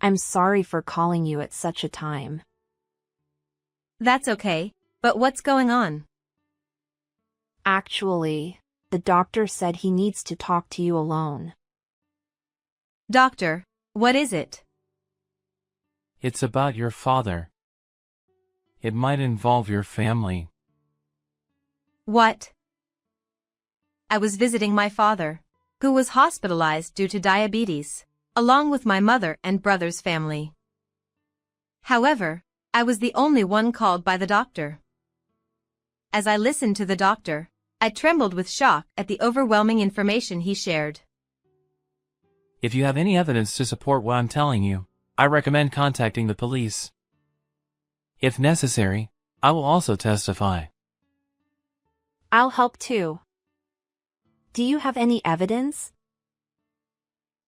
I'm sorry for calling you at such a time. That's okay, but what's going on? Actually, the doctor said he needs to talk to you alone. Doctor, what is it? It's about your father. It might involve your family. What? I was visiting my father, who was hospitalized due to diabetes, along with my mother and brother's family. However, I was the only one called by the doctor. As I listened to the doctor, I trembled with shock at the overwhelming information he shared. If you have any evidence to support what I'm telling you, I recommend contacting the police. If necessary, I will also testify. I'll help too. Do you have any evidence?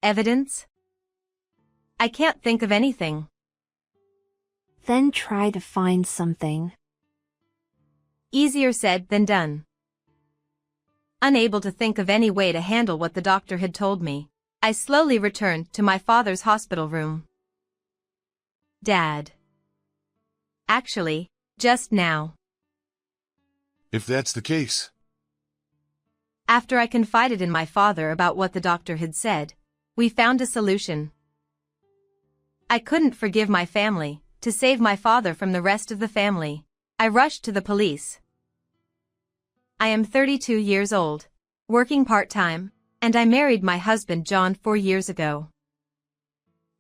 Evidence? I can't think of anything. Then try to find something. Easier said than done. Unable to think of any way to handle what the doctor had told me, I slowly returned to my father's hospital room. Dad. Actually, just now. If that's the case. After I confided in my father about what the doctor had said, we found a solution. I couldn't forgive my family. To save my father from the rest of the family, I rushed to the police. I am 32 years old, working part-time, and I married my husband John 4 years ago.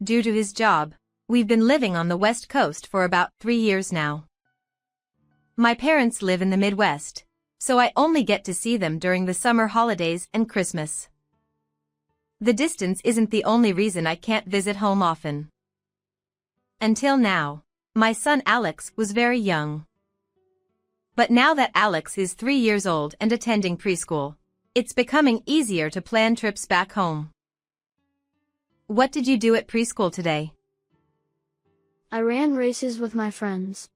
Due to his job, we've been living on the West Coast for about 3 years now. My parents live in the Midwest, so I only get to see them during the summer holidays and Christmas. The distance isn't the only reason I can't visit home often. Until now, my son Alex was very young. But now that Alex is 3 years old and attending preschool, it's becoming easier to plan trips back home. What did you do at preschool today? I ran races with my friends.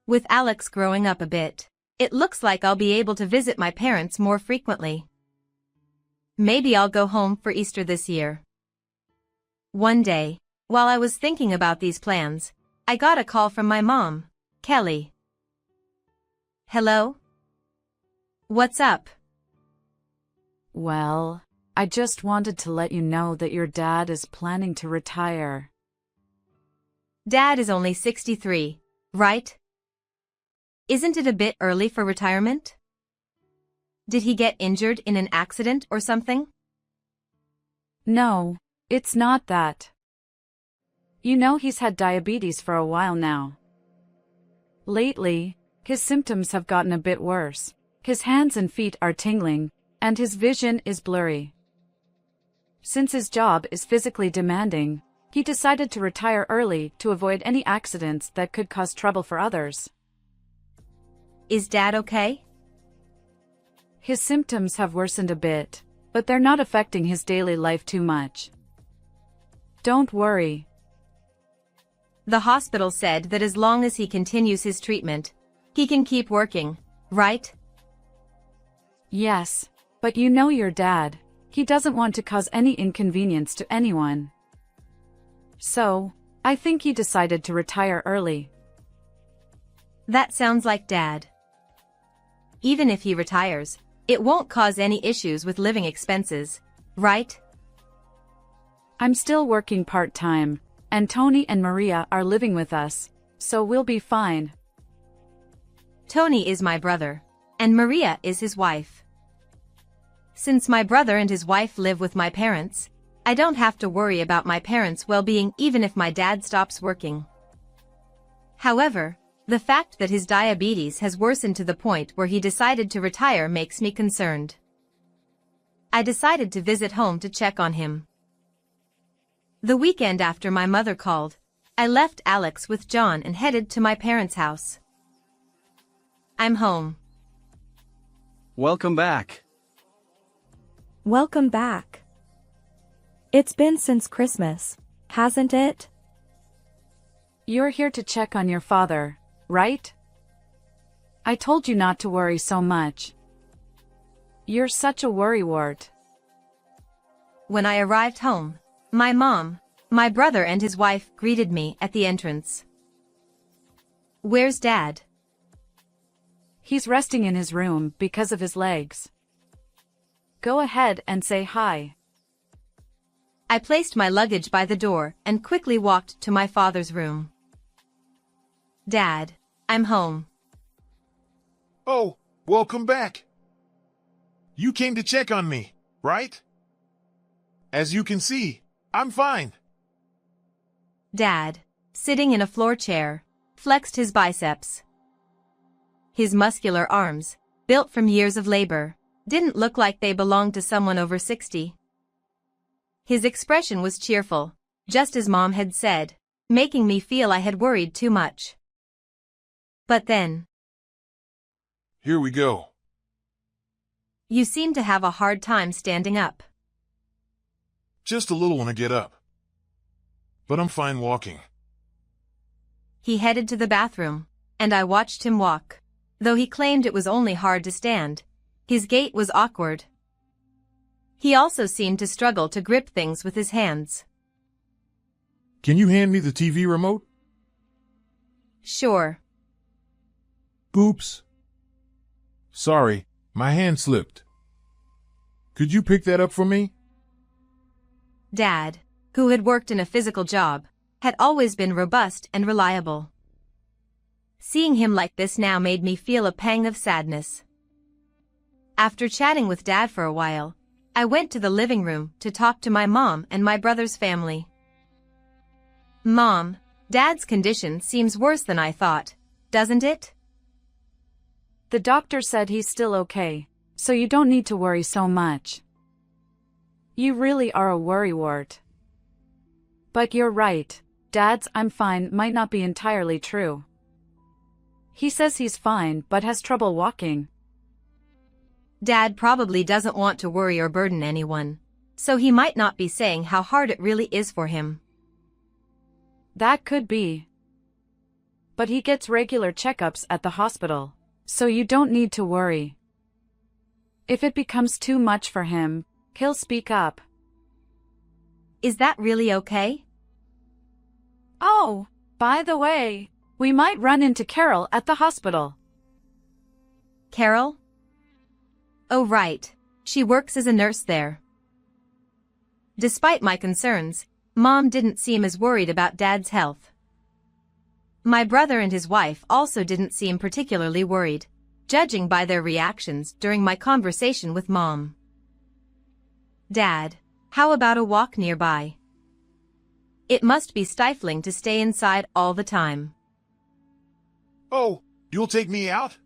With Alex growing up a bit, it looks like I'll be able to visit my parents more frequently. Maybe I'll go home for Easter this year. One day, while I was thinking about these plans, I got a call from my mom, Kelly. Hello? What's up? Well, I just wanted to let you know that your dad is planning to retire. Dad is only 63, right? Isn't it a bit early for retirement? Did he get injured in an accident or something? No, it's not that. You know he's had diabetes for a while now. Lately, his symptoms have gotten a bit worse. His hands and feet are tingling, and his vision is blurry. Since his job is physically demanding, he decided to retire early to avoid any accidents that could cause trouble for others. Is Dad okay? His symptoms have worsened a bit, but they're not affecting his daily life too much. Don't worry. The hospital said that as long as he continues his treatment, he can keep working, right? Yes, but you know your dad. He doesn't want to cause any inconvenience to anyone. So, I think he decided to retire early. That sounds like Dad. Even if he retires, it won't cause any issues with living expenses, right? I'm still working part-time, and Tony and Maria are living with us, so we'll be fine. Tony is my brother, and Maria is his wife. Since my brother and his wife live with my parents, I don't have to worry about my parents' well-being even if my dad stops working. However, the fact that his diabetes has worsened to the point where he decided to retire makes me concerned. I decided to visit home to check on him. The weekend after my mother called, I left Alex with John and headed to my parents' house. I'm home. Welcome back. Welcome back. It's been since Christmas, hasn't it? You're here to check on your father, right? I told you not to worry so much. You're such a worrywart. When I arrived home, my mom, My brother and his wife greeted me at the entrance. "Where's Dad?" He's resting in his room because of his legs. Go ahead and say hi. I placed my luggage by the door and quickly walked to my father's room. "Dad, I'm home." Oh, welcome back. You came to check on me, right? As you can see, I'm fine. Dad, sitting in a floor chair, flexed his biceps. His muscular arms, built from years of labor, didn't look like they belonged to someone over 60. His expression was cheerful, just as Mom had said, making me feel I had worried too much. But then, Here we go. "You seem to have a hard time standing up." Just a little when I get up. But I'm fine walking. He headed to the bathroom, and I watched him walk. Though he claimed it was only hard to stand, his gait was awkward. He also seemed to struggle to grip things with his hands. Can you hand me the TV remote? "Sure." Oops. Sorry, my hand slipped. Could you pick that up for me? Dad, who had worked in a physical job, had always been robust and reliable. Seeing him like this now made me feel a pang of sadness. After chatting with Dad for a while, I went to the living room to talk to my mom and my brother's family. "Mom, Dad's condition seems worse than I thought, doesn't it?" The doctor said he's still okay, so you don't need to worry so much. You really are a worrywart. But you're right, Dad's "I'm fine" might not be entirely true. He says he's fine but has trouble walking. Dad probably doesn't want to worry or burden anyone, so he might not be saying how hard it really is for him. That could be. But he gets regular checkups at the hospital, so you don't need to worry. If it becomes too much for him, he'll speak up. Is that really okay? Oh, by the way, we might run into Carol at the hospital. Carol? Oh right, she works as a nurse there. Despite my concerns, Mom didn't seem as worried about Dad's health. My brother and his wife also didn't seem particularly worried, judging by their reactions during my conversation with Mom. "Dad, how about a walk nearby? It must be stifling to stay inside all the time." Oh, you'll take me out?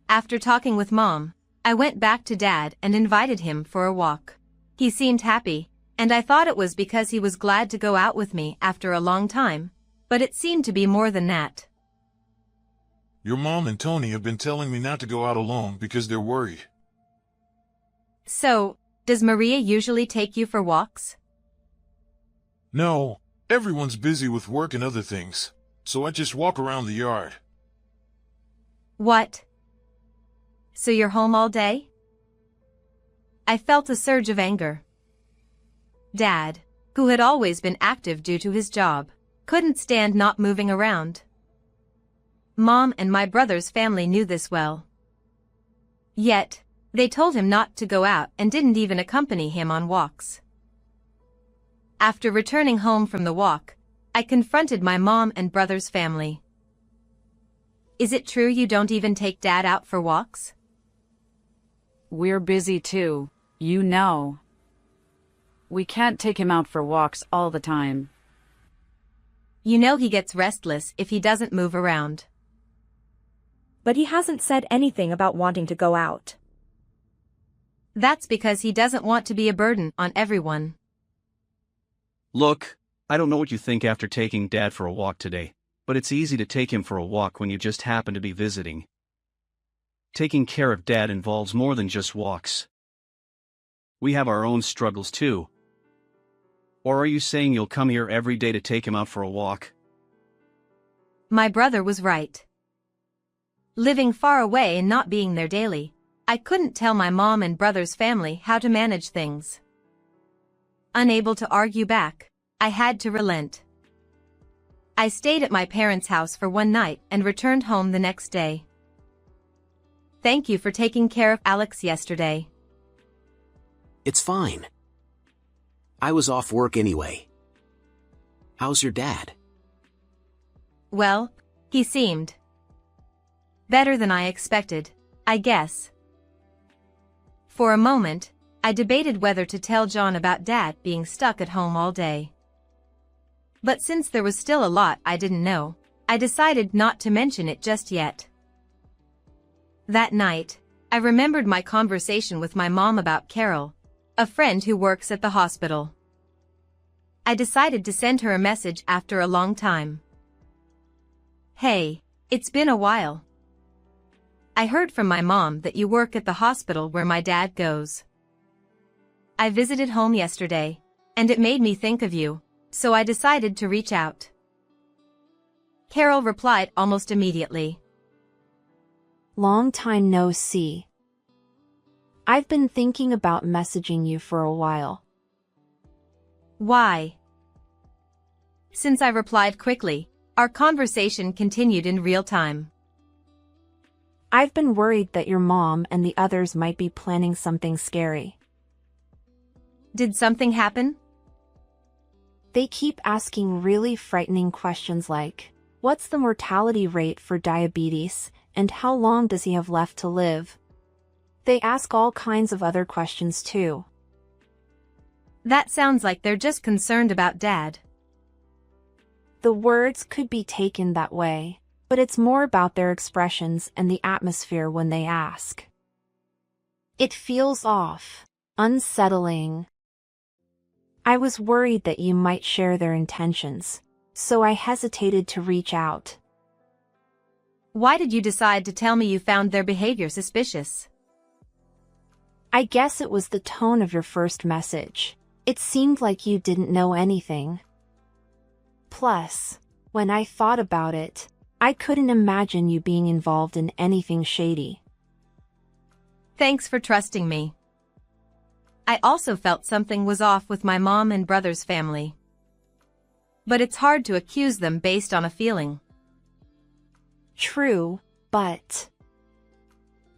After talking with Mom, I went back to Dad and invited him for a walk. He seemed happy, and I thought it was because he was glad to go out with me after a long time, but it seemed to be more than that. Your mom and Tony have been telling me not to go out alone because they're worried. So, does Maria usually take you for walks? No, everyone's busy with work and other things, so I just walk around the yard. What? So you're home all day? I felt a surge of anger. Dad, who had always been active due to his job, couldn't stand not moving around. Mom and my brother's family knew this well. Yet, they told him not to go out and didn't even accompany him on walks. After returning home from the walk, I confronted my mom and brother's family. "Is it true you don't even take Dad out for walks?" We're busy too, you know. We can't take him out for walks all the time. You know he gets restless if he doesn't move around. But he hasn't said anything about wanting to go out. That's because he doesn't want to be a burden on everyone. Look, I don't know what you think after taking Dad for a walk today, but it's easy to take him for a walk when you just happen to be visiting. Taking care of Dad involves more than just walks. We have our own struggles too. Or are you saying you'll come here every day to take him out for a walk? My brother was right. Living far away and not being there daily, I couldn't tell my mom and brother's family how to manage things. unable to argue back. I had to relent. I stayed at my parents' house for one night and returned home the next day. Thank you for taking care of Alex yesterday. It's fine. I was off work anyway. How's your dad? Well, he seemed better than I expected, I guess. For a moment, I debated whether to tell John about Dad being stuck at home all day. But since there was still a lot I didn't know, I decided not to mention it just yet. That night, I remembered my conversation with my mom about Carol, a friend who works at the hospital. I decided to send her a message after a long time. Hey, it's been a while. I heard from my mom that you work at the hospital where my dad goes. I visited home yesterday, and it made me think of you, so I decided to reach out. Carol replied almost immediately. Long time no see. I've been thinking about messaging you for a while. Why? Since I replied quickly, our conversation continued in real time. I've been worried that your mom and the others might be planning something scary. Did something happen? They keep asking really frightening questions like, what's the mortality rate for diabetes, and how long does he have left to live? They ask all kinds of other questions too. That sounds like they're just concerned about Dad. The words could be taken that way, but it's more about their expressions and the atmosphere when they ask. It feels off, unsettling. I was worried that you might share their intentions, so I hesitated to reach out. Why did you decide to tell me you found their behavior suspicious? I guess it was the tone of your first message. It seemed like you didn't know anything. Plus, when I thought about it, I couldn't imagine you being involved in anything shady. Thanks for trusting me. I also felt something was off with my mom and brother's family. But it's hard to accuse them based on a feeling. True, but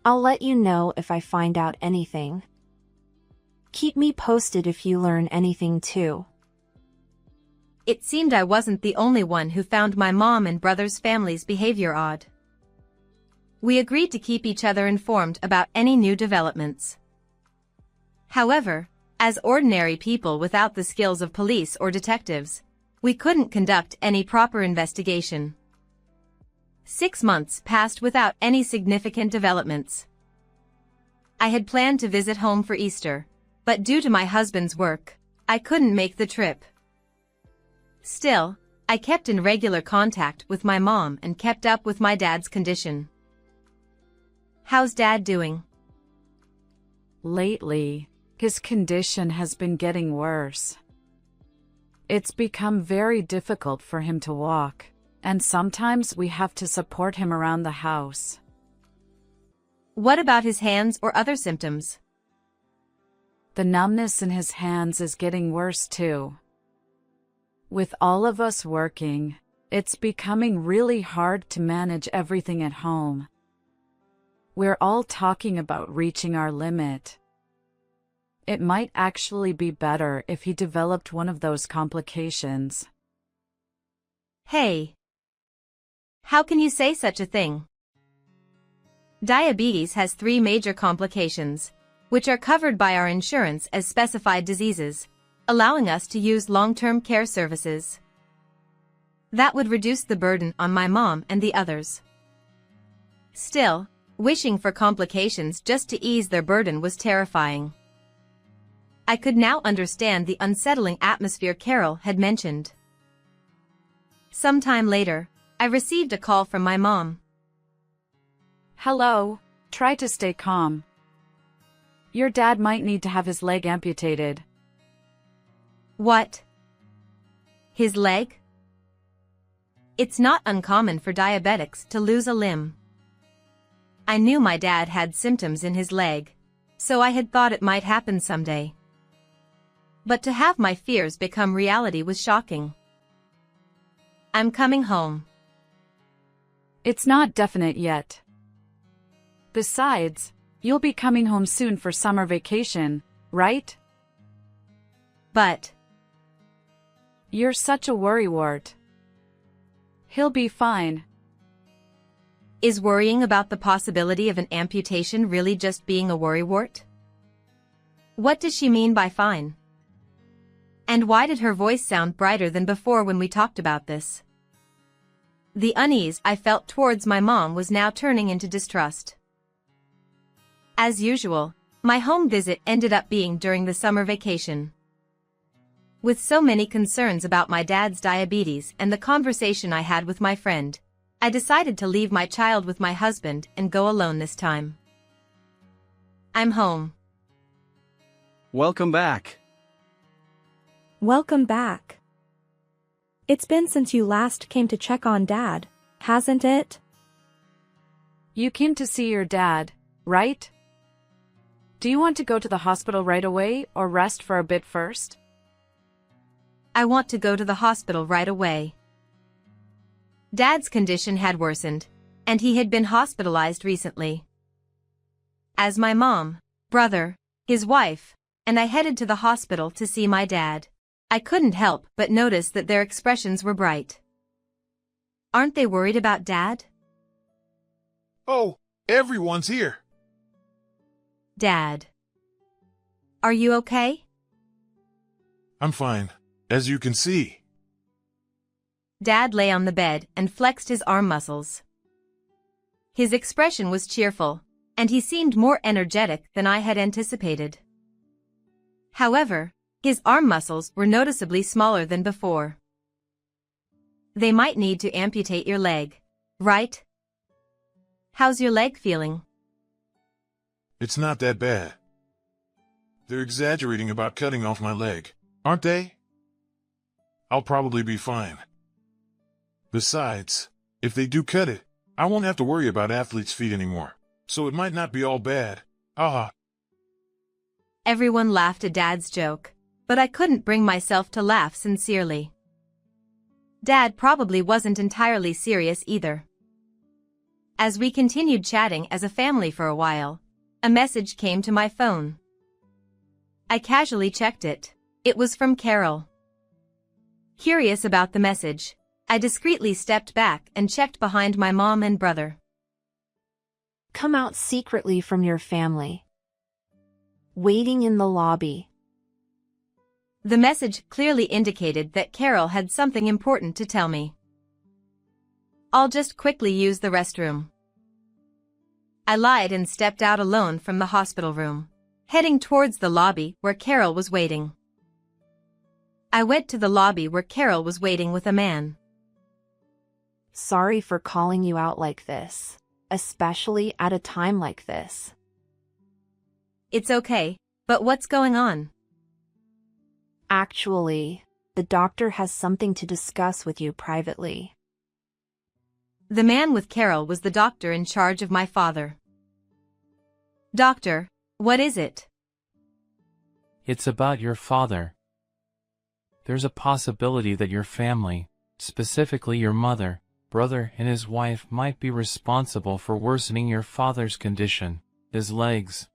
I'll let you know if I find out anything. Keep me posted if you learn anything too. It seemed I wasn't the only one who found my mom and brother's family's behavior odd. We agreed to keep each other informed about any new developments. However, as ordinary people without the skills of police or detectives, we couldn't conduct any proper investigation. 6 months passed without any significant developments. I had planned to visit home for Easter, but due to my husband's work, I couldn't make the trip. Still, I kept in regular contact with my mom and kept up with my dad's condition. How's Dad doing? Lately, his condition has been getting worse. It's become very difficult for him to walk, and sometimes we have to support him around the house. What about his hands or other symptoms? The numbness in his hands is getting worse too. With all of us working, it's becoming really hard to manage everything at home. We're all talking about reaching our limit. It might actually be better if he developed one of those complications. Hey! How can you say such a thing? Diabetes has 3 major complications, which are covered by our insurance as specified diseases, allowing us to use long-term care services. That would reduce the burden on my mom and the others. Still, wishing for complications just to ease their burden was terrifying. I could now understand the unsettling atmosphere Carol had mentioned. Sometime later, I received a call from my mom. Hello, try to stay calm. Your dad might need to have his leg amputated. What? His leg? It's not uncommon for diabetics to lose a limb. I knew my dad had symptoms in his leg, so I had thought it might happen someday. But to have my fears become reality was shocking. I'm coming home. It's not definite yet. Besides, you'll be coming home soon for summer vacation, right? But you're such a worrywart. He'll be fine. Is worrying about the possibility of an amputation really just being a worrywart? What does she mean by fine? And why did her voice sound brighter than before when we talked about this? The unease I felt towards my mom was now turning into distrust. As usual, my home visit ended up being during the summer vacation. With so many concerns about my dad's diabetes and the conversation I had with my friend, I decided to leave my child with my husband and go alone this time. I'm home. Welcome back. Welcome back. It's been since you last came to check on Dad, hasn't it? You came to see your dad, right? Do you want to go to the hospital right away or rest for a bit first? I want to go to the hospital right away. Dad's condition had worsened, and he had been hospitalized recently. As my mom, brother, his wife, and I headed to the hospital to see my dad, I couldn't help but notice that their expressions were bright. Aren't they worried about Dad? Oh, everyone's here. Dad. Are you okay? I'm fine, as you can see. Dad lay on the bed and flexed his arm muscles. His expression was cheerful, and he seemed more energetic than I had anticipated. However, his arm muscles were noticeably smaller than before. They might need to amputate your leg, right? How's your leg feeling? It's not that bad. They're exaggerating about cutting off my leg, aren't they? I'll probably be fine. Besides, if they do cut it, I won't have to worry about athlete's feet anymore, so it might not be all bad. Ah. Everyone laughed at Dad's joke, but I couldn't bring myself to laugh sincerely. Dad probably wasn't entirely serious either. As we continued chatting as a family for a while, a message came to my phone. I casually checked it. It was from Carol. Curious about the message, I discreetly stepped back and checked behind my mom and brother. Come out secretly from your family. Waiting in the lobby. The message clearly indicated that Carol had something important to tell me. I'll just quickly use the restroom. I lied and stepped out alone from the hospital room, heading towards the lobby where Carol was waiting. I went to the lobby where Carol was waiting with a man. Sorry for calling you out like this, especially at a time like this. It's okay, but what's going on? Actually, the doctor has something to discuss with you privately. The man with Carol was the doctor in charge of my father. Doctor, what is it? It's about your father. There's a possibility that your family, specifically your mother, brother and his wife, might be responsible for worsening your father's condition, his legs.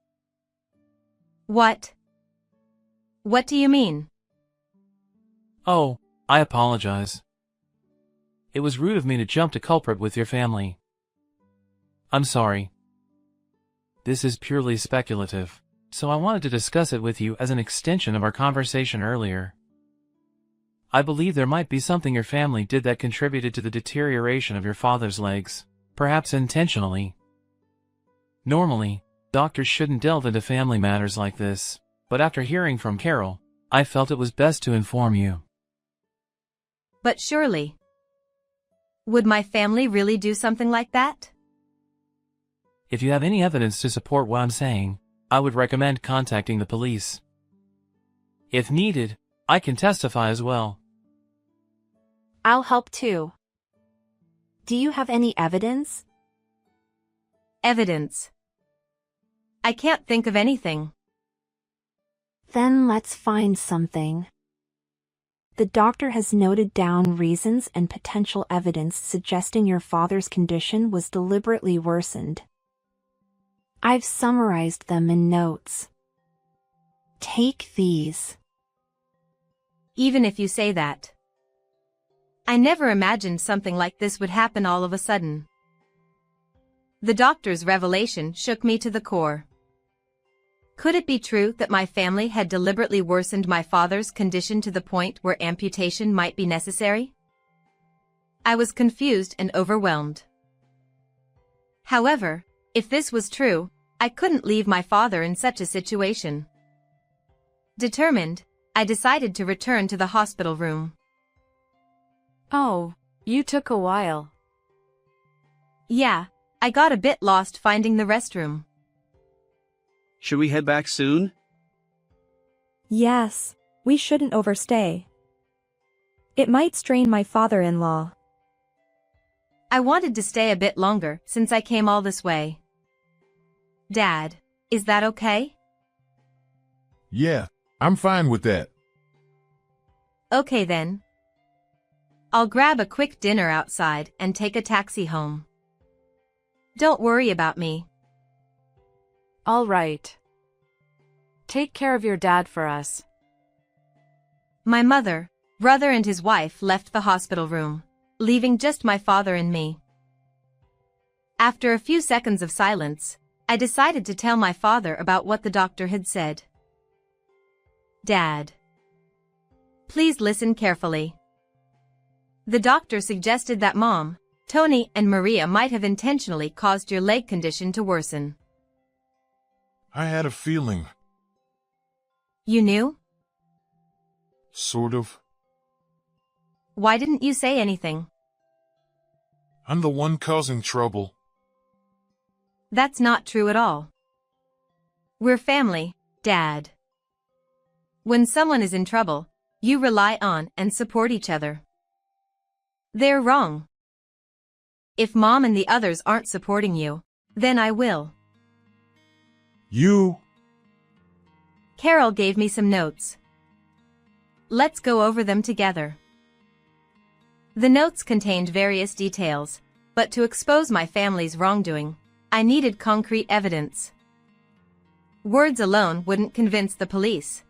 What? What do you mean? Oh, I apologize. It was rude of me to jump to culprit with your family. I'm sorry. This is purely speculative, so I wanted to discuss it with you as an extension of our conversation earlier. I believe there might be something your family did that contributed to the deterioration of your father's legs, perhaps intentionally. Normally, doctors shouldn't delve into family matters like this, but after hearing from Carol, I felt it was best to inform you. But surely, would my family really do something like that? If you have any evidence to support what I'm saying, I would recommend contacting the police. If needed, I can testify as well. I'll help too. Do you have any evidence? Evidence. I can't think of anything. Then let's find something. The doctor has noted down reasons and potential evidence suggesting your father's condition was deliberately worsened. I've summarized them in notes. Take these. Even if you say that. I never imagined something like this would happen all of a sudden. The doctor's revelation shook me to the core. Could it be true that my family had deliberately worsened my father's condition to the point where amputation might be necessary? I was confused and overwhelmed. However, if this was true, I couldn't leave my father in such a situation. Determined, I decided to return to the hospital room. Oh, you took a while. Yeah, I got a bit lost finding the restroom. Should we head back soon? Yes, we shouldn't overstay. It might strain my father-in-law. I wanted to stay a bit longer since I came all this way. Dad, is that okay? Yeah, I'm fine with that. Okay then. I'll grab a quick dinner outside and take a taxi home. Don't worry about me. All right. Take care of your dad for us. My mother, brother and his wife left the hospital room, leaving just my father and me. After a few seconds of silence, I decided to tell my father about what the doctor had said. Dad. Please listen carefully. The doctor suggested that Mom, Tony and Maria might have intentionally caused your leg condition to worsen. I had a feeling. You knew? Sort of. Why didn't you say anything? I'm the one causing trouble. That's not true at all. We're family, Dad. When someone is in trouble, you rely on and support each other. They're wrong. If Mom and the others aren't supporting you, then I will. You? Carol gave me some notes. Let's go over them together. The notes contained various details, but to expose my family's wrongdoing, I needed concrete evidence. Words alone wouldn't convince the police.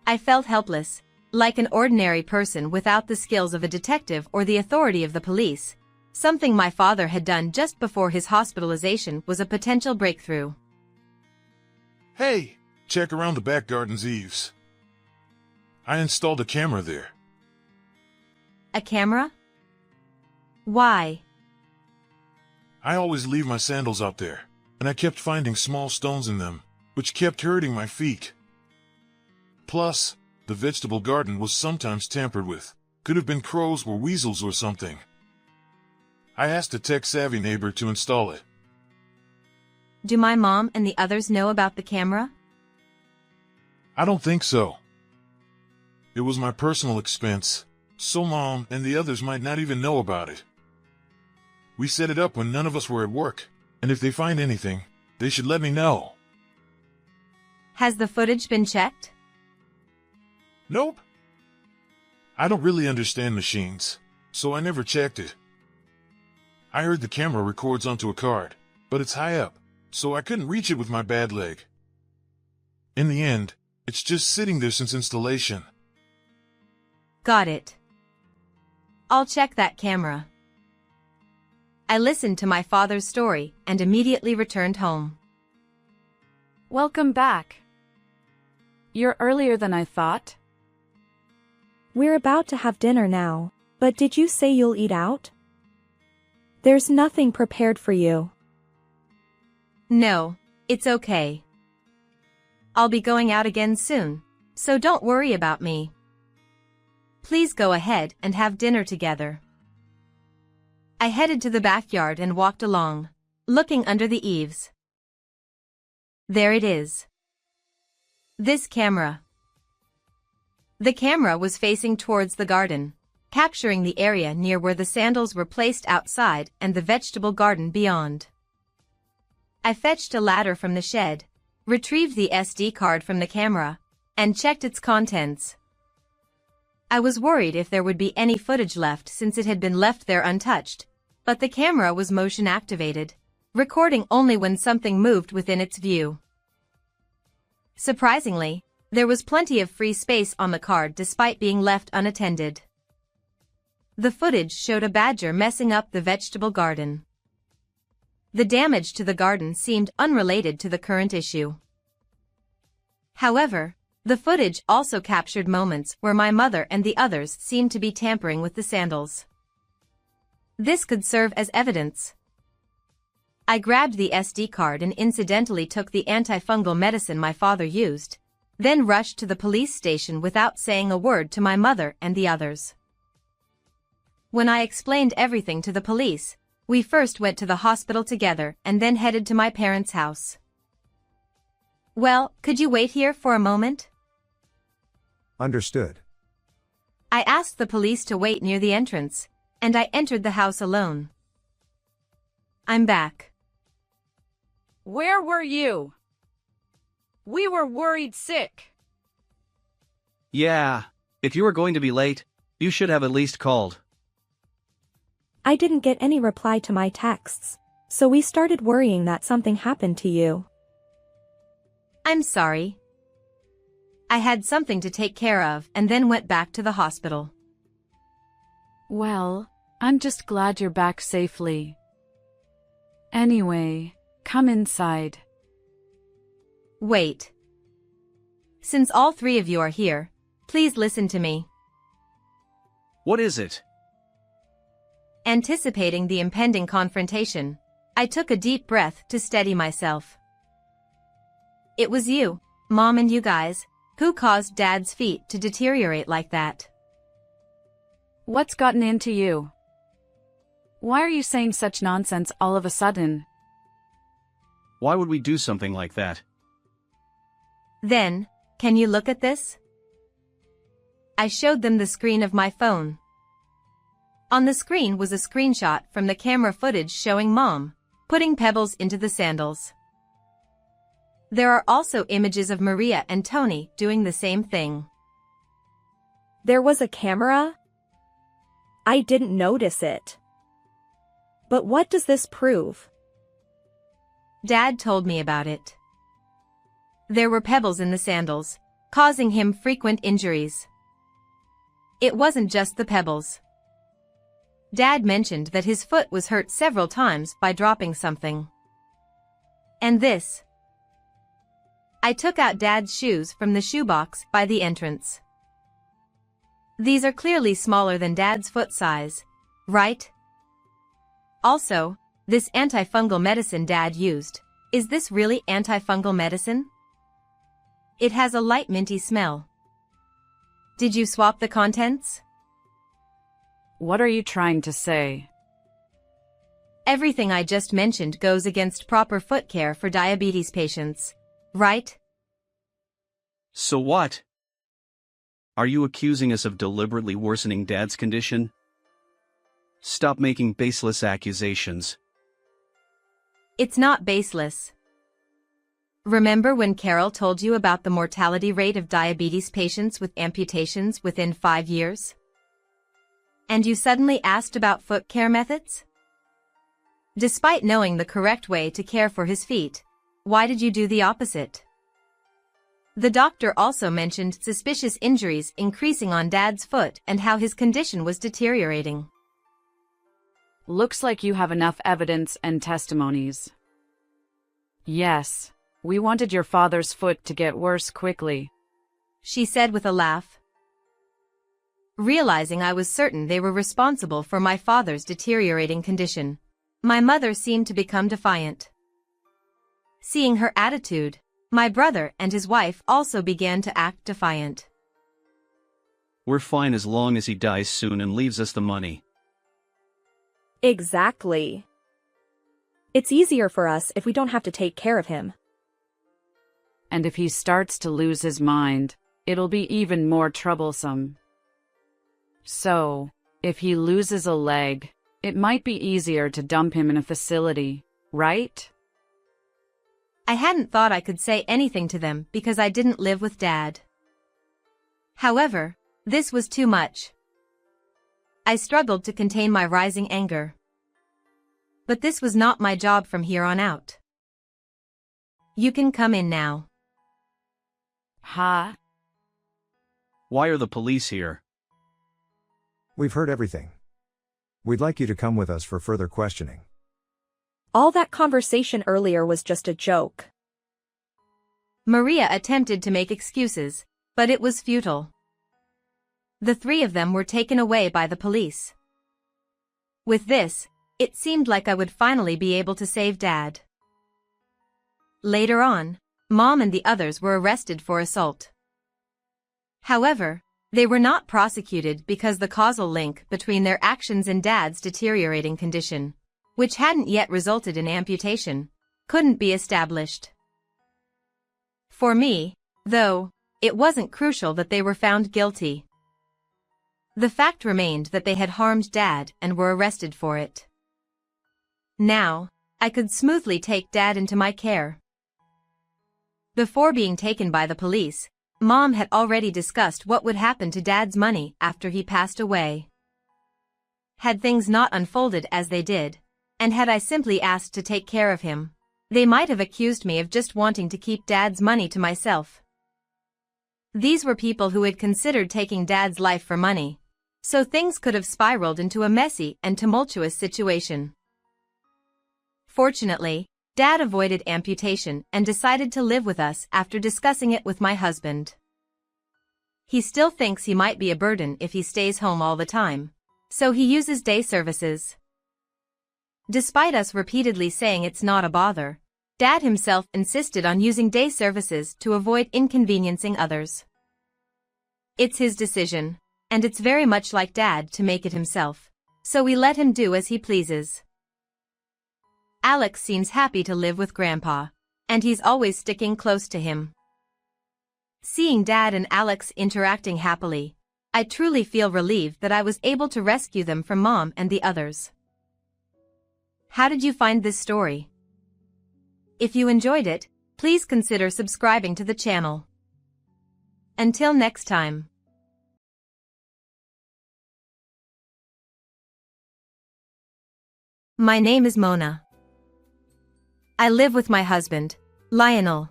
I felt helpless, like an ordinary person without the skills of a detective or the authority of the police. Something my father had done just before his hospitalization was a potential breakthrough. Hey, check around the back garden's eaves. I installed a camera there. A camera? Why? I always leave my sandals out there, and I kept finding small stones in them, which kept hurting my feet. Plus, the vegetable garden was sometimes tampered with. Could have been crows or weasels or something. I asked a tech-savvy neighbor to install it. Do my mom and the others know about the camera? I don't think so. It was my personal expense, so Mom and the others might not even know about it. We set it up when none of us were at work, and if they find anything, they should let me know. Has the footage been checked? Nope. I don't really understand machines, so I never checked it. I heard the camera records onto a card, but it's high up, so I couldn't reach it with my bad leg. In the end, it's just sitting there since installation. Got it. I'll check that camera. I listened to my father's story and immediately returned home. Welcome back. You're earlier than I thought. We're about to have dinner now, but did you say you'll eat out? There's nothing prepared for you. No, it's okay. I'll be going out again soon, so don't worry about me. Please go ahead and have dinner together. I headed to the backyard and walked along, looking under the eaves. There it is. This camera. The camera was facing towards the garden, capturing the area near where the sandals were placed outside and the vegetable garden beyond. I fetched a ladder from the shed, retrieved the SD card from the camera, and checked its contents. I was worried if there would be any footage left since it had been left there untouched, but the camera was motion activated, recording only when something moved within its view. Surprisingly, there was plenty of free space on the card despite being left unattended. The footage showed a badger messing up the vegetable garden. The damage to the garden seemed unrelated to the current issue. However, the footage also captured moments where my mother and the others seemed to be tampering with the sandals. This could serve as evidence. I grabbed the SD card and incidentally took the antifungal medicine my father used, then rushed to the police station without saying a word to my mother and the others. When I explained everything to the police, we first went to the hospital together and then headed to my parents' house. "Well, could you wait here for a moment?" Understood. I asked the police to wait near the entrance, and I entered the house alone. "I'm back." Where were you? We were worried sick. Yeah, if you were going to be late, you should have at least called. I didn't get any reply to my texts, so we started worrying that something happened to you. "I'm sorry. I had something to take care of and then went back to the hospital." Well, I'm just glad you're back safely. Anyway, come inside. Wait. Since all three of you are here, please listen to me. What is it? Anticipating the impending confrontation, I took a deep breath to steady myself. It was you, Mom, and you guys, who caused Dad's feet to deteriorate like that. What's gotten into you? Why are you saying such nonsense all of a sudden? Why would we do something like that? Then, can you look at this? I showed them the screen of my phone. On the screen was a screenshot from the camera footage showing Mom putting pebbles into the sandals. There are also images of Maria and Tony doing the same thing. There was a camera? I didn't notice it. But what does this prove? Dad told me about it. There were pebbles in the sandals, causing him frequent injuries. It wasn't just the pebbles. Dad mentioned that his foot was hurt several times by dropping something. And this. I took out Dad's shoes from the shoebox by the entrance. These are clearly smaller than Dad's foot size, right? Also, this antifungal medicine Dad used, is this really antifungal medicine? It has a light minty smell. Did you swap the contents? What are you trying to say? Everything I just mentioned goes against proper foot care for diabetes patients, right? So what? Are you accusing us of deliberately worsening Dad's condition? Stop making baseless accusations. It's not baseless. Remember when Carol told you about the mortality rate of diabetes patients with amputations within 5 years? And you suddenly asked about foot care methods? Despite knowing the correct way to care for his feet, why did you do the opposite? The doctor also mentioned suspicious injuries increasing on Dad's foot and how his condition was deteriorating. Looks like you have enough evidence and testimonies. Yes, we wanted your father's foot to get worse quickly, she said with a laugh. Realizing I was certain they were responsible for my father's deteriorating condition, my mother seemed to become defiant. Seeing her attitude, my brother and his wife also began to act defiant. We're fine as long as he dies soon and leaves us the money. Exactly. It's easier for us if we don't have to take care of him. and if he starts to lose his mind, it'll be even more troublesome. So, if he loses a leg, it might be easier to dump him in a facility, right? I hadn't thought I could say anything to them because I didn't live with Dad. However, this was too much. I struggled to contain my rising anger. But this was not my job from here on out. You can come in now. Huh? Why are the police here? We've heard everything. We'd like you to come with us for further questioning. All that conversation earlier was just a joke. Maria attempted to make excuses, but it was futile. The three of them were taken away by the police. With this, it seemed like I would finally be able to save Dad. Later on, Mom and the others were arrested for assault. However, they were not prosecuted because the causal link between their actions and Dad's deteriorating condition, which hadn't yet resulted in amputation, couldn't be established. For me, though, it wasn't crucial that they were found guilty. The fact remained that they had harmed Dad and were arrested for it. Now, I could smoothly take Dad into my care. Before being taken by the police, Mom had already discussed what would happen to Dad's money after he passed away. Had things not unfolded as they did, and had I simply asked to take care of him, they might have accused me of just wanting to keep Dad's money to myself. These were people who had considered taking Dad's life for money, so things could have spiraled into a messy and tumultuous situation. Fortunately, Dad avoided amputation and decided to live with us after discussing it with my husband. He still thinks he might be a burden if he stays home all the time, so he uses day services. Despite us repeatedly saying it's not a bother, Dad himself insisted on using day services to avoid inconveniencing others. It's his decision, and it's very much like Dad to make it himself, so we let him do as he pleases. Alex seems happy to live with Grandpa, and he's always sticking close to him. Seeing Dad and Alex interacting happily, I truly feel relieved that I was able to rescue them from Mom and the others. How did you find this story? If you enjoyed it, please consider subscribing to the channel. Until next time. My name is Mona. I live with my husband, Lionel.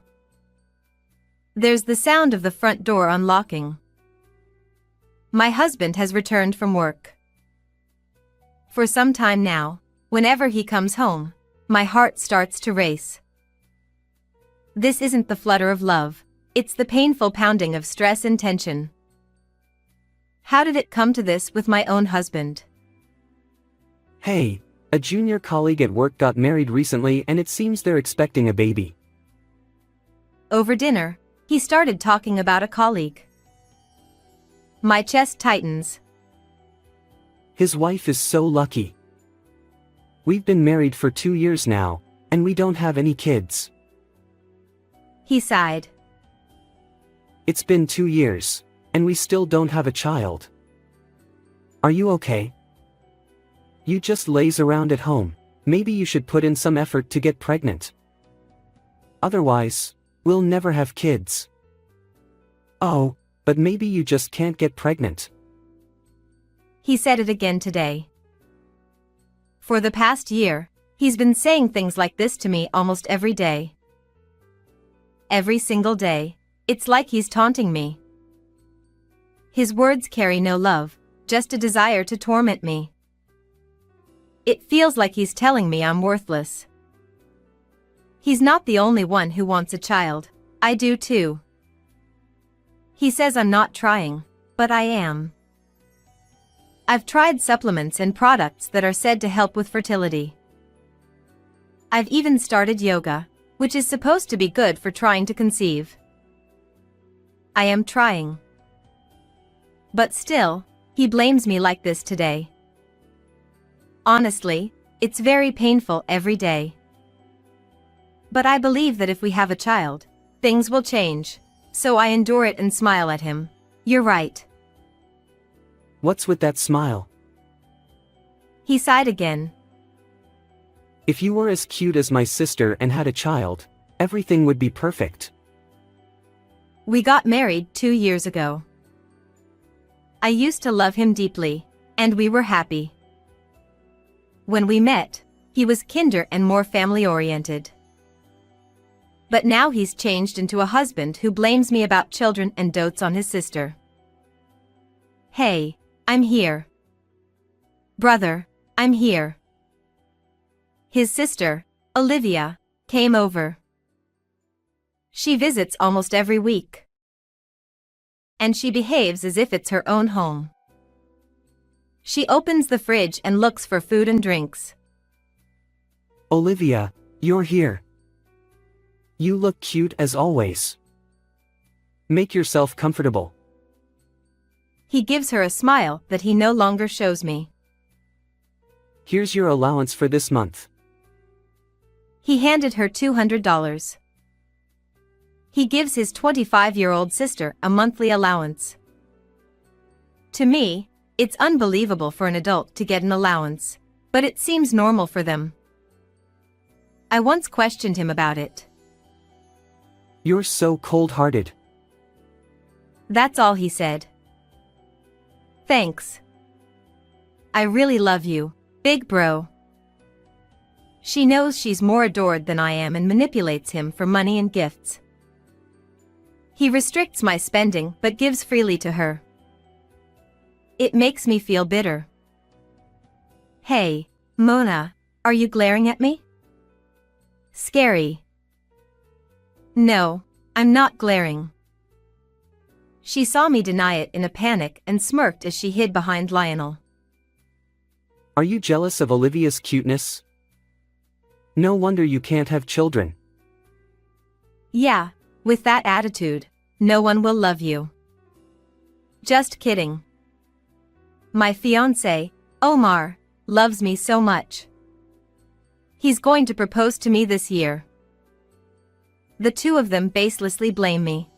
There's the sound of the front door unlocking. My husband has returned from work. For some time now, whenever he comes home, my heart starts to race. This isn't the flutter of love, it's the painful pounding of stress and tension. How did it come to this with my own husband? Hey, a junior colleague at work got married recently and it seems they're expecting a baby. Over dinner, he started talking about a colleague. My chest tightens. His wife is so lucky. We've been married for 2 years now, and we don't have any kids. He sighed. It's been 2 years, and we still don't have a child. Are you okay? You just laze around at home. Maybe you should put in some effort to get pregnant. Otherwise, we'll never have kids. Oh, but maybe you just can't get pregnant. He said it again today. For the past year, he's been saying things like this to me almost every day. Every single day, it's like he's taunting me. His words carry no love, just a desire to torment me. It feels like he's telling me I'm worthless. He's not the only one who wants a child, I do too. He says I'm not trying, but I am. I've tried supplements and products that are said to help with fertility. I've even started yoga, which is supposed to be good for trying to conceive. I am trying. But still, he blames me like this today. Honestly, it's very painful every day. But I believe that if we have a child, things will change, so I endure it and smile at him. You're right. What's with that smile? He sighed again. If you were as cute as my sister and had a child, everything would be perfect. We got married 2 years ago. I used to love him deeply, and we were happy. When we met, he was kinder and more family-oriented. But now he's changed into a husband who blames me about children and dotes on his sister. Hey, I'm here. Brother, I'm here. His sister, Olivia, came over. She visits almost every week. And she behaves as if it's her own home. She opens the fridge and looks for food and drinks. Olivia, you're here. You look cute as always. Make yourself comfortable. He gives her a smile that he no longer shows me. Here's your allowance for this month. He handed her $200. He gives his 25-year-old sister a monthly allowance. To me, it's unbelievable for an adult to get an allowance, but it seems normal for them. I once questioned him about it. You're so cold-hearted. That's all he said. Thanks. I really love you, big bro. She knows she's more adored than I am and manipulates him for money and gifts. He restricts my spending but gives freely to her. It makes me feel bitter. Hey, Mona, are you glaring at me? Scary. No, I'm not glaring. She saw me deny it in a panic and smirked as she hid behind Lionel. Are you jealous of Olivia's cuteness? No wonder you can't have children. Yeah, with that attitude, no one will love you. Just kidding. My fiancé, Omar, loves me so much. He's going to propose to me this year. The two of them baselessly blame me.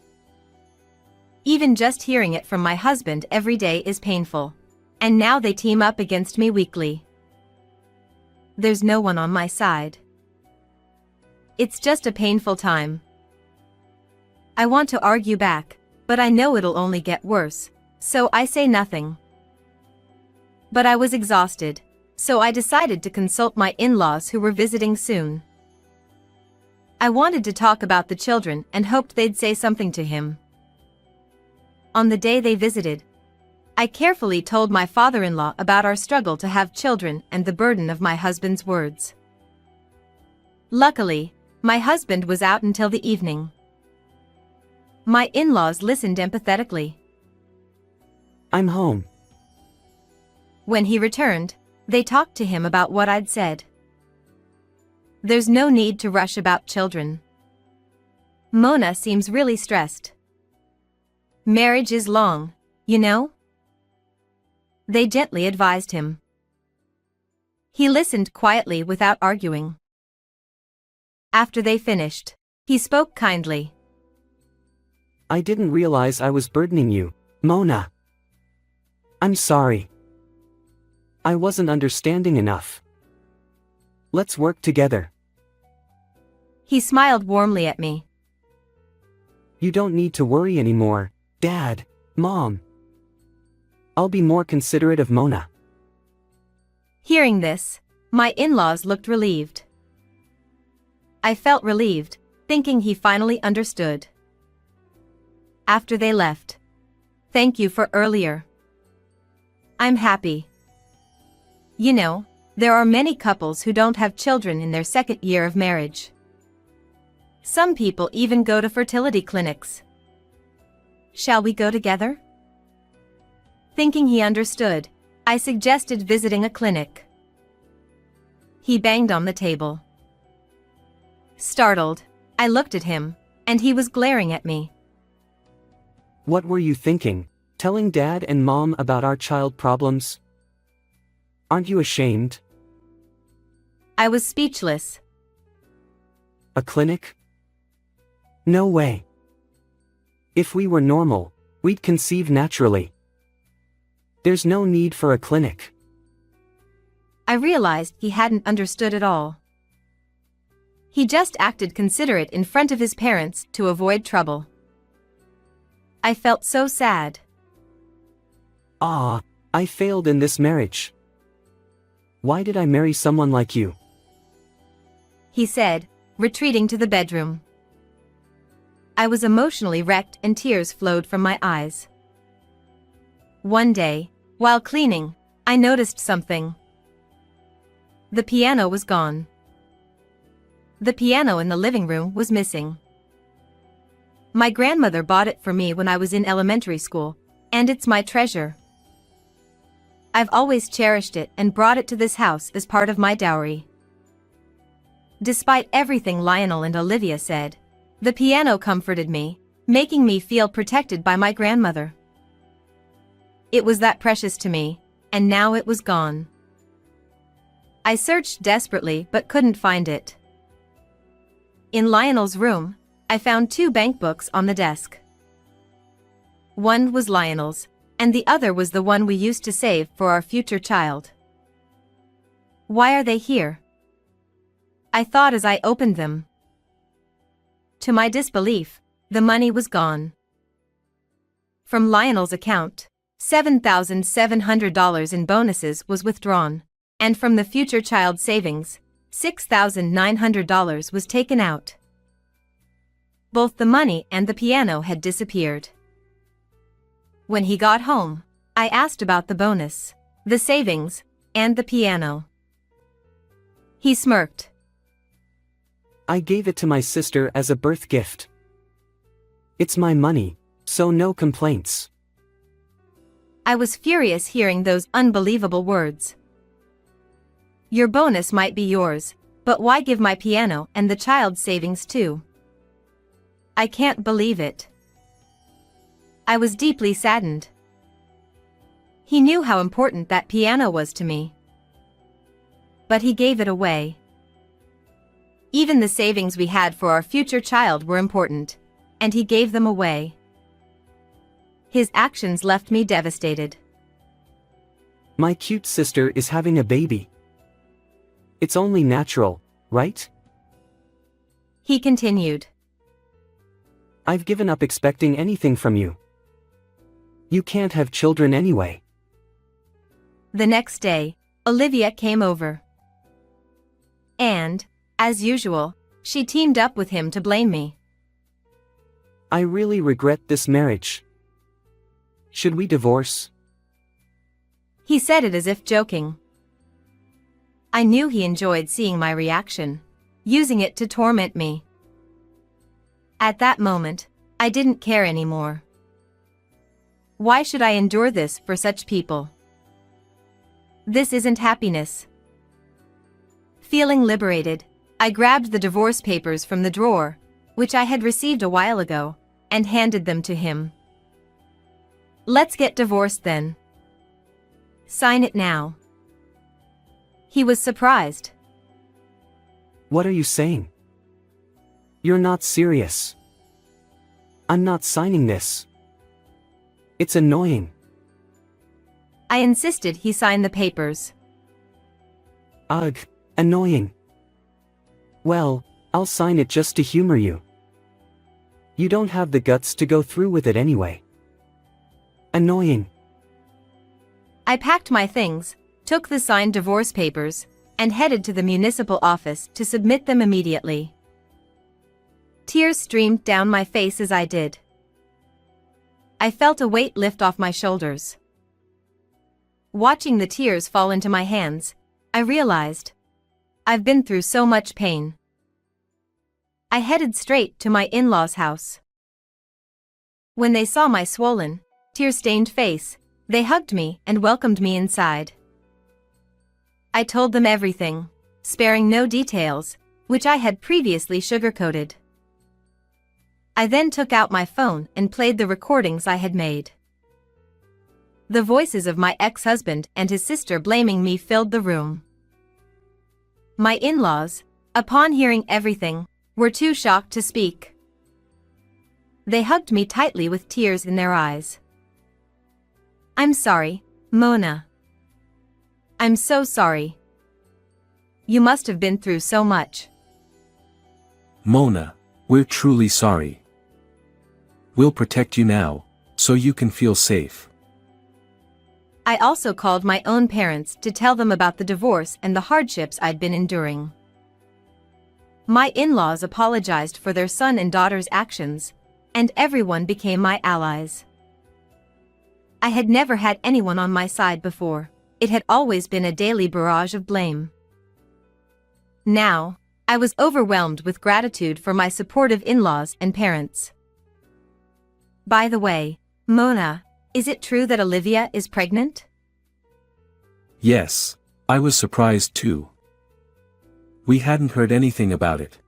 Even just hearing it from my husband every day is painful. And now they team up against me weekly. There's no one on my side. It's just a painful time. I want to argue back, but I know it'll only get worse, so I say nothing. But I was exhausted, so I decided to consult my in-laws who were visiting soon. I wanted to talk about the children and hoped they'd say something to him. On the day they visited, I carefully told my father-in-law about our struggle to have children and the burden of my husband's words. Luckily, my husband was out until the evening. My in-laws listened empathetically. I'm home. When he returned, they talked to him about what I'd said. There's no need to rush about children. Mona seems really stressed. Marriage is long, you know? They gently advised him. He listened quietly without arguing. After they finished, he spoke kindly. I didn't realize I was burdening you, Mona. I'm sorry. I wasn't understanding enough. Let's work together. He smiled warmly at me. You don't need to worry anymore, Dad, Mom. I'll be more considerate of Mona. Hearing this, my in-laws looked relieved. I felt relieved, thinking he finally understood. After they left. Thank you for earlier. I'm happy. You know, there are many couples who don't have children in their second year of marriage. Some people even go to fertility clinics. Shall we go together? Thinking he understood, I suggested visiting a clinic. He banged on the table. Startled, I looked at him, and he was glaring at me. What were you thinking, telling Dad and Mom about our child problems? Aren't you ashamed? I was speechless. A clinic? No way. If we were normal, we'd conceive naturally. There's no need for a clinic. I realized he hadn't understood at all. He just acted considerate in front of his parents to avoid trouble. I felt so sad. Ah, I failed in this marriage. Why did I marry someone like you? He said, retreating to the bedroom. I was emotionally wrecked and tears flowed from my eyes. One day, while cleaning, I noticed something. The piano was gone. The piano in the living room was missing. My grandmother bought it for me when I was in elementary school, and it's my treasure. I've always cherished it and brought it to this house as part of my dowry. Despite everything Lionel and Olivia said, the piano comforted me, making me feel protected by my grandmother. It was that precious to me, and now it was gone. I searched desperately but couldn't find it. In Lionel's room, I found 2 bank books on the desk. One was Lionel's, and the other was the one we used to save for our future child. Why are they here? I thought as I opened them. To my disbelief, the money was gone. From Lionel's account, $7,700 in bonuses was withdrawn, and from the future child savings, $6,900 was taken out. Both the money and the piano had disappeared. When he got home, I asked about the bonus, the savings, and the piano. He smirked. I gave it to my sister as a birth gift. It's my money, so no complaints. I was furious hearing those unbelievable words. Your bonus might be yours, but why give my piano and the child's savings too? I can't believe it. I was deeply saddened. He knew how important that piano was to me. But he gave it away. Even the savings we had for our future child were important, and he gave them away. His actions left me devastated. My cute sister is having a baby. It's only natural, right? He continued. I've given up expecting anything from you. You can't have children anyway. The next day, Olivia came over. And, as usual, she teamed up with him to blame me. I really regret this marriage. Should we divorce? He said it as if joking. I knew he enjoyed seeing my reaction, using it to torment me. At that moment, I didn't care anymore. Why should I endure this for such people? This isn't happiness. Feeling liberated, I grabbed the divorce papers from the drawer, which I had received a while ago, and handed them to him. Let's get divorced then. Sign it now. He was surprised. What are you saying? You're not serious. I'm not signing this. It's annoying. I insisted he sign the papers. Ugh, annoying. Well, I'll sign it just to humor you. You don't have the guts to go through with it anyway. Annoying. I packed my things, took the signed divorce papers, and headed to the municipal office to submit them immediately. Tears streamed down my face as I did. I felt a weight lift off my shoulders. Watching the tears fall into my hands, I realized I've been through so much pain. I headed straight to my in-laws' house. When they saw my swollen, tear-stained face, they hugged me and welcomed me inside. I told them everything, sparing no details, which I had previously sugarcoated. I then took out my phone and played the recordings I had made. The voices of my ex-husband and his sister blaming me filled the room. My in-laws, upon hearing everything, were too shocked to speak. They hugged me tightly with tears in their eyes. I'm sorry, Mona. I'm so sorry. You must have been through so much. Mona, we're truly sorry. We'll protect you now, so you can feel safe. I also called my own parents to tell them about the divorce and the hardships I'd been enduring. My in-laws apologized for their son and daughter's actions, and everyone became my allies. I had never had anyone on my side before. It had always been a daily barrage of blame. Now, I was overwhelmed with gratitude for my supportive in-laws and parents. By the way, Mona, is it true that Olivia is pregnant? Yes, I was surprised too. We hadn't heard anything about it.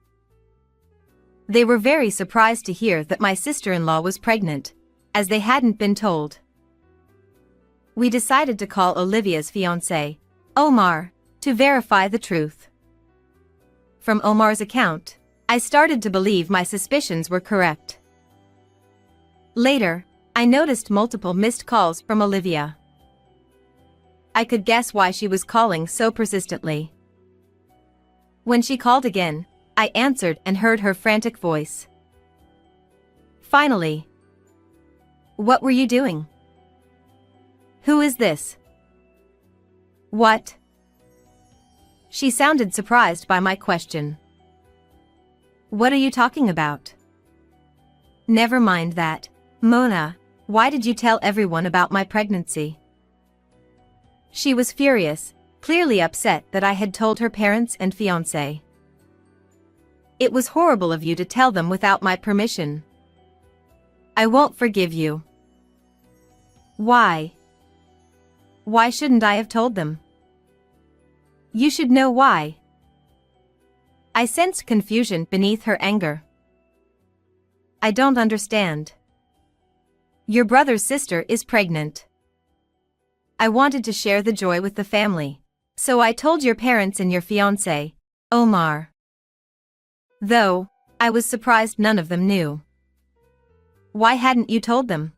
They were very surprised to hear that my sister-in-law was pregnant, as they hadn't been told. We decided to call Olivia's fiancé, Omar, to verify the truth. From Omar's account, I started to believe my suspicions were correct. Later, I noticed multiple missed calls from Olivia. I could guess why she was calling so persistently. When she called again, I answered and heard her frantic voice. Finally. What were you doing? Who is this? What? She sounded surprised by my question. What are you talking about? Never mind that. Mona, why did you tell everyone about my pregnancy? She was furious, clearly upset that I had told her parents and fiancé. It was horrible of you to tell them without my permission. I won't forgive you. Why? Why shouldn't I have told them? You should know why. I sensed confusion beneath her anger. I don't understand. Your brother's sister is pregnant. I wanted to share the joy with the family, so I told your parents and your fiancé, Omar. Though, I was surprised none of them knew. Why hadn't you told them?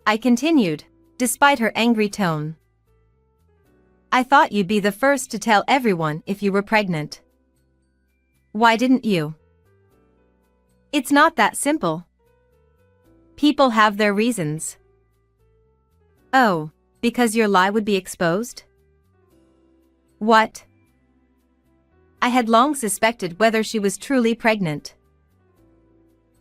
I continued, despite her angry tone. I thought you'd be the first to tell everyone if you were pregnant. Why didn't you? It's not that simple. People have their reasons. Oh, because your lie would be exposed? What? I had long suspected whether she was truly pregnant.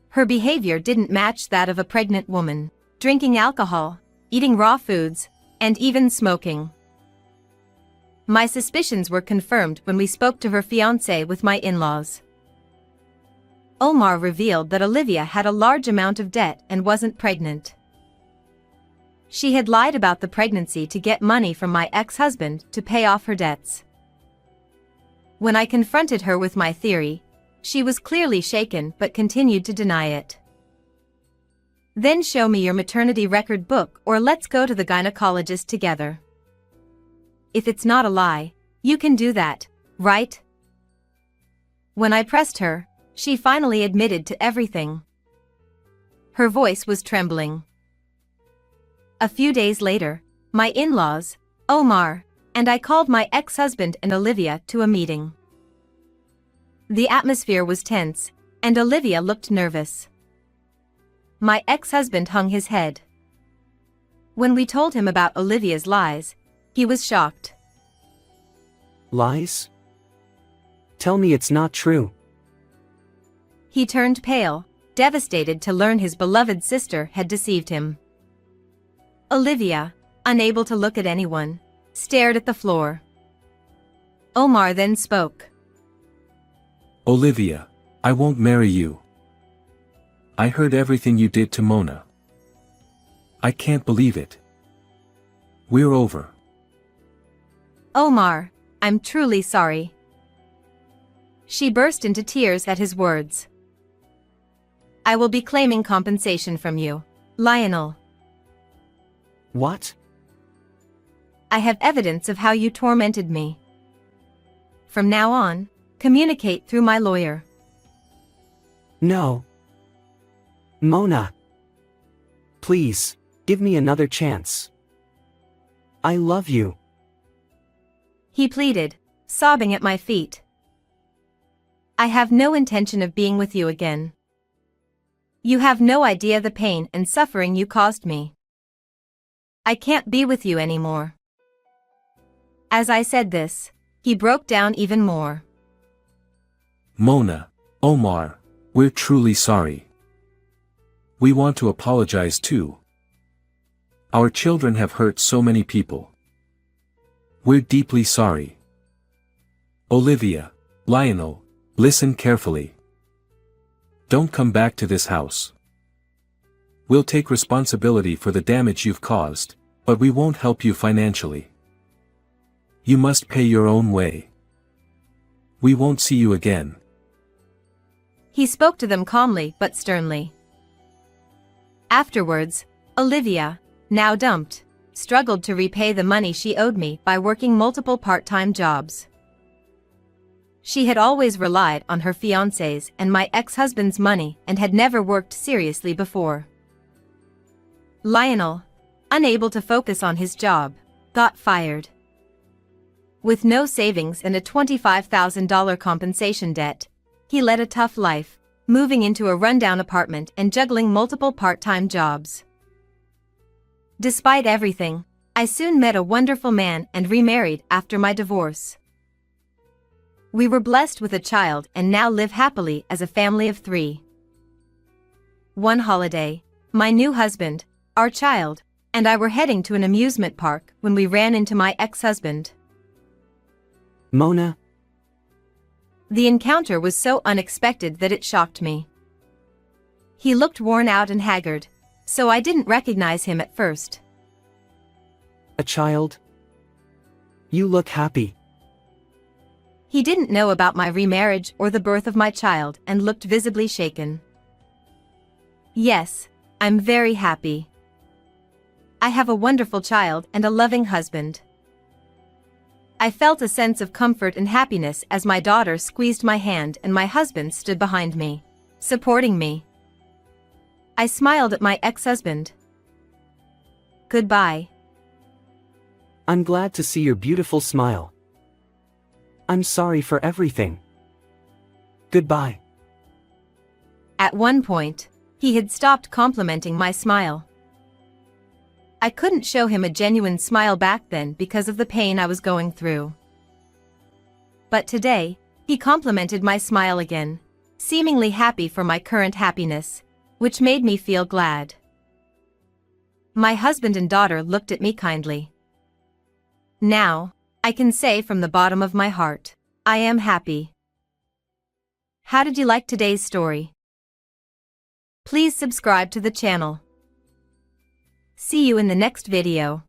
Her behavior didn't match that of a pregnant woman, drinking alcohol, eating raw foods, and even smoking. My suspicions were confirmed when we spoke to her fiancé with my in-laws. Omar revealed that Olivia had a large amount of debt and wasn't pregnant. She had lied about the pregnancy to get money from my ex-husband to pay off her debts. When I confronted her with my theory, she was clearly shaken but continued to deny it. Then show me your maternity record book or let's go to the gynecologist together. If it's not a lie, you can do that, right? When I pressed her, she finally admitted to everything. Her voice was trembling. A few days later, my in-laws, Omar, and I called my ex-husband and Olivia to a meeting. The atmosphere was tense, and Olivia looked nervous. My ex-husband hung his head. When we told him about Olivia's lies, he was shocked. Lies? Tell me it's not true. He turned pale, devastated to learn his beloved sister had deceived him. Olivia, unable to look at anyone, stared at the floor. Omar then spoke. Olivia, I won't marry you. I heard everything you did to Mona. I can't believe it. We're over. Omar, I'm truly sorry. She burst into tears at his words. I will be claiming compensation from you, Lionel. What? I have evidence of how you tormented me. From now on, communicate through my lawyer. No. Mona. Please, give me another chance. I love you. He pleaded, sobbing at my feet. I have no intention of being with you again. You have no idea the pain and suffering you caused me. I can't be with you anymore." As I said this, he broke down even more. Mona, Omar, we're truly sorry. We want to apologize too. Our children have hurt so many people. We're deeply sorry. Olivia, Lionel, listen carefully. Don't come back to this house. We'll take responsibility for the damage you've caused, but we won't help you financially. You must pay your own way. We won't see you again. He spoke to them calmly but sternly. Afterwards, Olivia, now dumped, struggled to repay the money she owed me by working multiple part-time jobs. She had always relied on her fiancé's and my ex-husband's money and had never worked seriously before. Lionel, unable to focus on his job, got fired. With no savings and a $25,000 compensation debt, he led a tough life, moving into a rundown apartment and juggling multiple part-time jobs. Despite everything, I soon met a wonderful man and remarried after my divorce. We were blessed with a child and now live happily as a family of 3. One holiday, my new husband, our child, and I were heading to an amusement park when we ran into my ex-husband. Mona? The encounter was so unexpected that it shocked me. He looked worn out and haggard, so I didn't recognize him at first. A child? You look happy. He didn't know about my remarriage or the birth of my child and looked visibly shaken. Yes, I'm very happy. I have a wonderful child and a loving husband. I felt a sense of comfort and happiness as my daughter squeezed my hand and my husband stood behind me, supporting me. I smiled at my ex-husband. Goodbye. I'm glad to see your beautiful smile. I'm sorry for everything. Goodbye. At one point, he had stopped complimenting my smile. I couldn't show him a genuine smile back then because of the pain I was going through. But today, he complimented my smile again, seemingly happy for my current happiness, which made me feel glad. My husband and daughter looked at me kindly. Now, I can say from the bottom of my heart, I am happy. How did you like today's story? Please subscribe to the channel. See you in the next video.